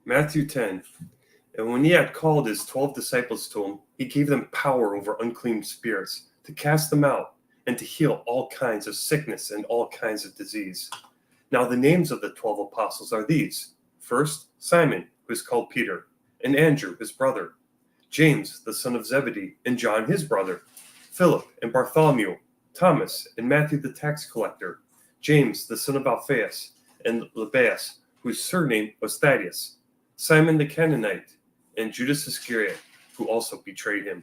Matthew 10. And when he had called his 12 disciples to him, he gave them power over unclean spirits, to cast them out, and to heal all kinds of sickness and all kinds of disease. Now the names of the 12 apostles are these. First, Simon, who is called Peter, and Andrew, his brother, James, the son of Zebedee, and John, his brother, Philip and Bartholomew, Thomas and Matthew the tax collector, James, the son of Alphaeus, and Lebbaeus, whose surname was Thaddeus, Simon the Canaanite, and Judas Iscariot, who also betrayed him.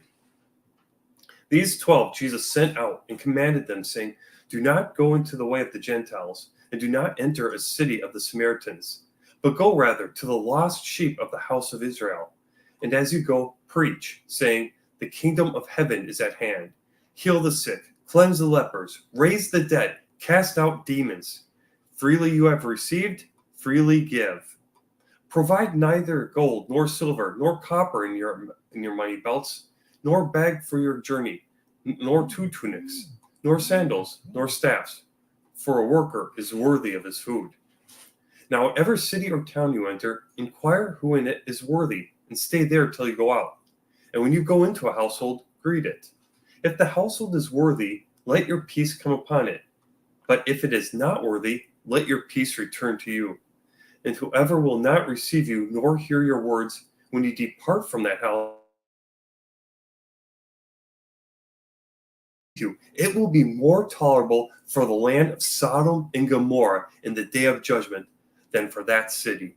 These 12 Jesus sent out and commanded them, saying, Do not go into the way of the Gentiles, and do not enter a city of the Samaritans, but go rather to the lost sheep of the house of Israel. And as you go, preach, saying, The kingdom of heaven is at hand. Heal the sick, cleanse the lepers, raise the dead, cast out demons. Freely you have received, freely give. Provide neither gold, nor silver, nor copper in your money belts, nor bag for your journey, nor 2 tunics, nor sandals, nor staffs, for a worker is worthy of his food. Now, whatever city or town you enter, inquire who in it is worthy, and stay there till you go out. And when you go into a household, greet it. If the household is worthy, let your peace come upon it. But if it is not worthy, let your peace return to you. And whoever will not receive you nor hear your words, when you depart from that house, it will be more tolerable for the land of Sodom and Gomorrah in the day of judgment than for that city.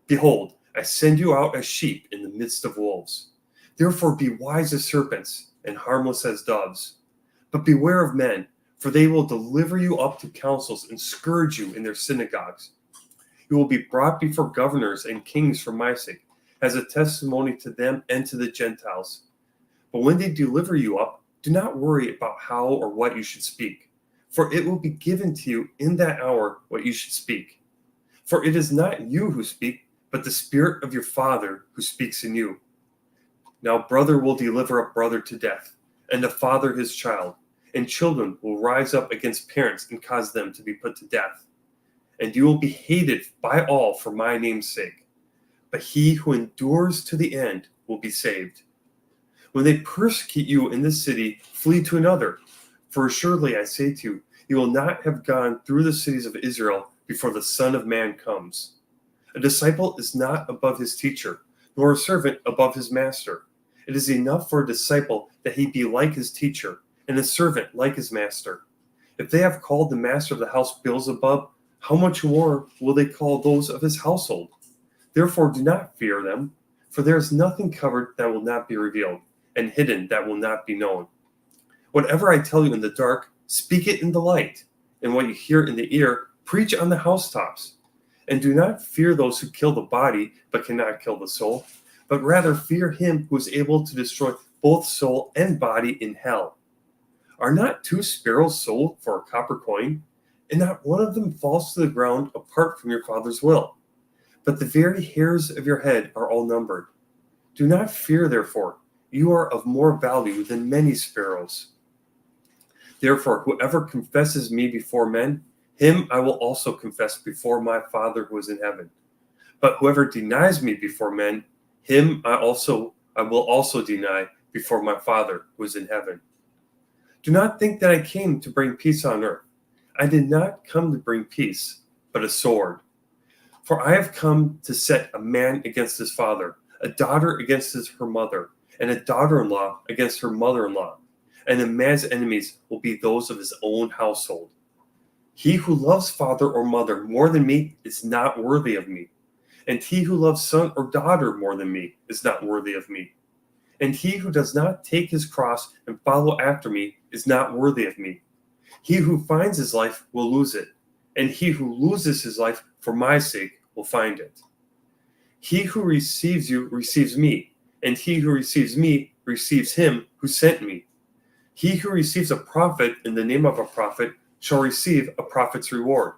Behold, I send you out as sheep in the midst of wolves. Therefore be wise as serpents and harmless as doves. But beware of men, for they will deliver you up to councils and scourge you in their synagogues. You will be brought before governors and kings for my sake, as a testimony to them and to the Gentiles. But when they deliver you up, do not worry about how or what you should speak, for it will be given to you in that hour what you should speak. For it is not you who speak, but the Spirit of your Father who speaks in you. Now brother will deliver up brother to death, and the father his child, and children will rise up against parents and cause them to be put to death. And you will be hated by all for my name's sake. But he who endures to the end will be saved. When they persecute you in this city, flee to another. For assuredly I say to you, you will not have gone through the cities of Israel before the Son of Man comes. A disciple is not above his teacher, nor a servant above his master. It is enough for a disciple that he be like his teacher, and a servant like his master. If they have called the master of the house Beelzebub, how much more will they call those of his household? Therefore do not fear them, for there is nothing covered that will not be revealed, and hidden that will not be known. Whatever I tell you in the dark, speak it in the light, and what you hear in the ear, preach on the housetops. And do not fear those who kill the body, but cannot kill the soul, but rather fear him who is able to destroy both soul and body in hell. Are not 2 sparrows sold for a copper coin? And not one of them falls to the ground apart from your Father's will. But the very hairs of your head are all numbered. Do not fear, therefore. You are of more value than many sparrows. Therefore, whoever confesses me before men, him I will also confess before my Father who is in heaven. But whoever denies me before men, him I will also deny before my Father who is in heaven. Do not think that I came to bring peace on earth. I did not come to bring peace, but a sword. For I have come to set a man against his father, a daughter against her mother, and a daughter-in-law against her mother-in-law. And a man's enemies will be those of his own household. He who loves father or mother more than me is not worthy of me. And he who loves son or daughter more than me is not worthy of me. And he who does not take his cross and follow after me is not worthy of me. He who finds his life will lose it, and he who loses his life for my sake will find it. He who receives you receives me, and he who receives me receives him who sent me. He who receives a prophet in the name of a prophet shall receive a prophet's reward.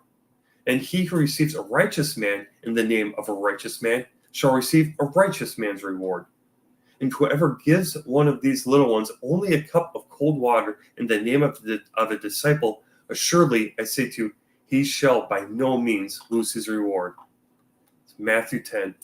And he who receives a righteous man in the name of a righteous man shall receive a righteous man's reward. And whoever gives one of these little ones only a cup of cold water in the name of a disciple, assuredly, I say to you, he shall by no means lose his reward. Matthew 10,